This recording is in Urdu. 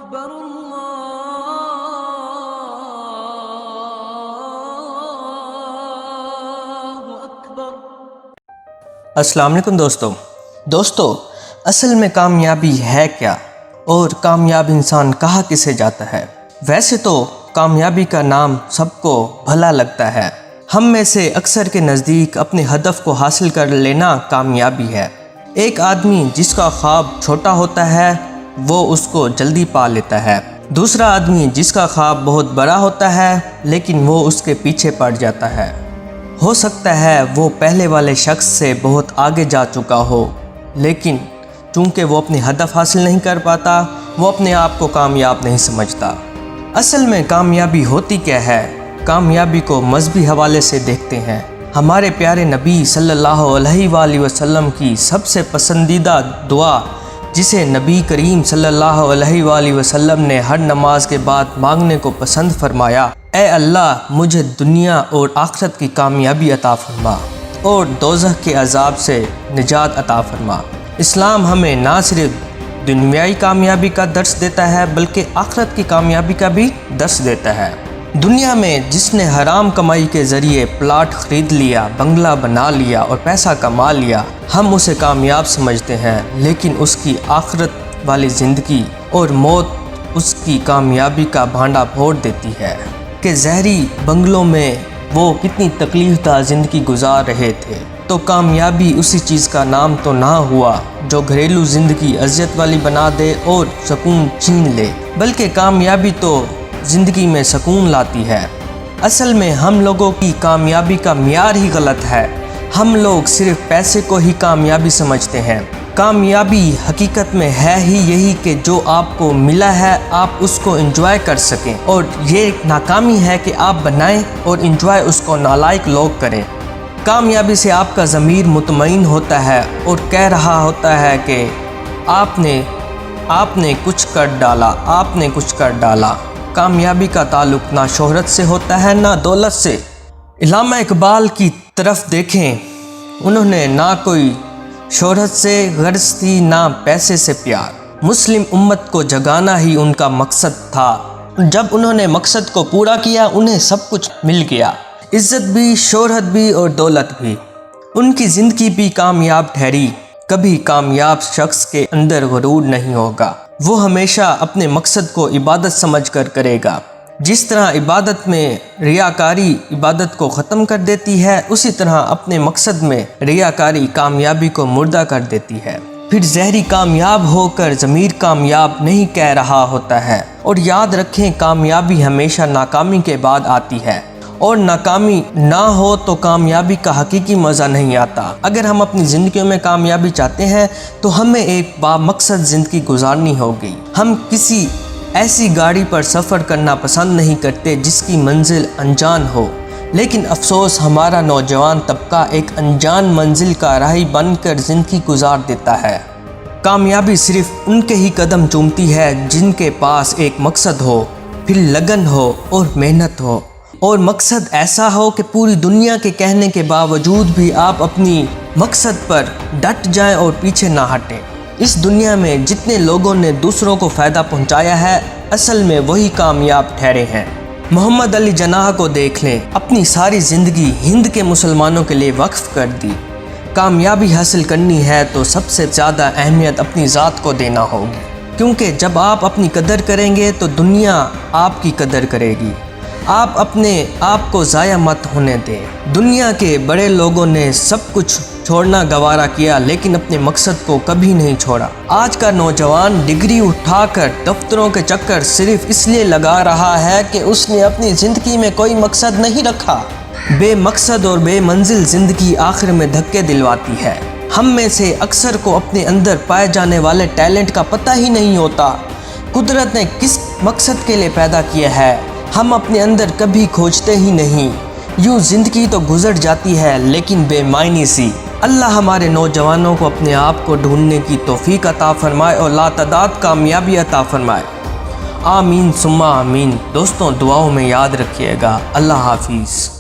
اکبر اللہ اکبر۔ السلام علیکم دوستو، اصل میں کامیابی ہے کیا اور کامیاب انسان کہاں کسے جاتا ہے؟ ویسے تو کامیابی کا نام سب کو بھلا لگتا ہے۔ ہم میں سے اکثر کے نزدیک اپنے ہدف کو حاصل کر لینا کامیابی ہے۔ ایک آدمی جس کا خواب چھوٹا ہوتا ہے وہ اس کو جلدی پا لیتا ہے۔ دوسرا آدمی جس کا خواب بہت بڑا ہوتا ہے لیکن وہ اس کے پیچھے پڑ جاتا ہے۔ ہو سکتا ہے وہ پہلے والے شخص سے بہت آگے جا چکا ہو، لیکن چونکہ وہ اپنے ہدف حاصل نہیں کر پاتا، وہ اپنے آپ کو کامیاب نہیں سمجھتا۔ اصل میں کامیابی ہوتی کیا ہے؟ کامیابی کو مذہبی حوالے سے دیکھتے ہیں۔ ہمارے پیارے نبی صلی اللہ علیہ وآلہ وسلم کی سب سے پسندیدہ دعا، جسے نبی کریم صلی اللہ علیہ وآلہ وسلم نے ہر نماز کے بعد مانگنے کو پسند فرمایا، اے اللہ مجھے دنیا اور آخرت کی کامیابی عطا فرما اور دوزخ کے عذاب سے نجات عطا فرما۔ اسلام ہمیں نہ صرف دنیائی کامیابی کا درس دیتا ہے بلکہ آخرت کی کامیابی کا بھی درس دیتا ہے۔ دنیا میں جس نے حرام کمائی کے ذریعے پلاٹ خرید لیا، بنگلہ بنا لیا اور پیسہ کما لیا، ہم اسے کامیاب سمجھتے ہیں، لیکن اس کی آخرت والی زندگی اور موت اس کی کامیابی کا بھانڈا پھوڑ دیتی ہے کہ زہری بنگلوں میں وہ کتنی تکلیف دہ زندگی گزار رہے تھے۔ تو کامیابی اسی چیز کا نام تو نہ ہوا جو گھریلو زندگی اذیت والی بنا دے اور سکون چھین لے، بلکہ کامیابی تو زندگی میں سکون لاتی ہے۔ اصل میں ہم لوگوں کی کامیابی کا معیار ہی غلط ہے۔ ہم لوگ صرف پیسے کو ہی کامیابی سمجھتے ہیں۔ کامیابی حقیقت میں ہے ہی یہی کہ جو آپ کو ملا ہے آپ اس کو انجوائے کر سکیں، اور یہ ناکامی ہے کہ آپ بنائیں اور انجوائے اس کو نالائق لوگ کریں۔ کامیابی سے آپ کا ضمیر مطمئن ہوتا ہے اور کہہ رہا ہوتا ہے کہ آپ نے کچھ کر ڈالا۔ کامیابی کا تعلق نہ شہرت سے ہوتا ہے نہ دولت سے۔ علامہ اقبال کی طرف دیکھیں، انہوں نے نہ کوئی شہرت سے غرض تھی نہ پیسے سے پیار۔ مسلم امت کو جگانا ہی ان کا مقصد تھا۔ جب انہوں نے مقصد کو پورا کیا انہیں سب کچھ مل گیا، عزت بھی، شہرت بھی اور دولت بھی۔ ان کی زندگی بھی کامیاب ٹھہری۔ کبھی کامیاب شخص کے اندر غرور نہیں ہوگا، وہ ہمیشہ اپنے مقصد کو عبادت سمجھ کر کرے گا۔ جس طرح عبادت میں ریاکاری عبادت کو ختم کر دیتی ہے، اسی طرح اپنے مقصد میں ریاکاری کامیابی کو مردہ کر دیتی ہے۔ پھر ظاہری کامیاب ہو کر ضمیر کامیاب نہیں کہہ رہا ہوتا ہے۔ اور یاد رکھیں، کامیابی ہمیشہ ناکامی کے بعد آتی ہے، اور ناکامی نہ ہو تو کامیابی کا حقیقی مزہ نہیں آتا۔ اگر ہم اپنی زندگیوں میں کامیابی چاہتے ہیں تو ہمیں ایک بامقصد زندگی گزارنی ہوگی۔ ہم کسی ایسی گاڑی پر سفر کرنا پسند نہیں کرتے جس کی منزل انجان ہو، لیکن افسوس ہمارا نوجوان طبقہ ایک انجان منزل کا راہی بن کر زندگی گزار دیتا ہے۔ کامیابی صرف ان کے ہی قدم چومتی ہے جن کے پاس ایک مقصد ہو، پھر لگن ہو اور محنت ہو، اور مقصد ایسا ہو کہ پوری دنیا کے کہنے کے باوجود بھی آپ اپنی مقصد پر ڈٹ جائیں اور پیچھے نہ ہٹیں۔ اس دنیا میں جتنے لوگوں نے دوسروں کو فائدہ پہنچایا ہے، اصل میں وہی کامیاب ٹھہرے ہیں۔ محمد علی جناح کو دیکھ لیں، اپنی ساری زندگی ہند کے مسلمانوں کے لیے وقف کر دی۔ کامیابی حاصل کرنی ہے تو سب سے زیادہ اہمیت اپنی ذات کو دینا ہوگی، کیونکہ جب آپ اپنی قدر کریں گے تو دنیا آپ کی قدر کرے گی۔ آپ اپنے آپ کو ضائع مت ہونے دیں۔ دنیا کے بڑے لوگوں نے سب کچھ چھوڑنا گوارا کیا لیکن اپنے مقصد کو کبھی نہیں چھوڑا۔ آج کا نوجوان ڈگری اٹھا کر دفتروں کے چکر صرف اس لیے لگا رہا ہے کہ اس نے اپنی زندگی میں کوئی مقصد نہیں رکھا۔ بے مقصد اور بے منزل زندگی آخر میں دھکے دلواتی ہے۔ ہم میں سے اکثر کو اپنے اندر پائے جانے والے ٹیلنٹ کا پتہ ہی نہیں ہوتا۔ قدرت نے کس مقصد کے لیے پیدا کیا ہے ہم اپنے اندر کبھی کھوجتے ہی نہیں۔ یوں زندگی تو گزر جاتی ہے لیکن بے معنی سی۔ اللہ ہمارے نوجوانوں کو اپنے آپ کو ڈھونڈنے کی توفیق عطا فرمائے اور لاتعداد کامیابی عطا فرمائے۔ آمین ثم آمین۔ دوستوں، دعاؤں میں یاد رکھیے گا۔ اللہ حافظ۔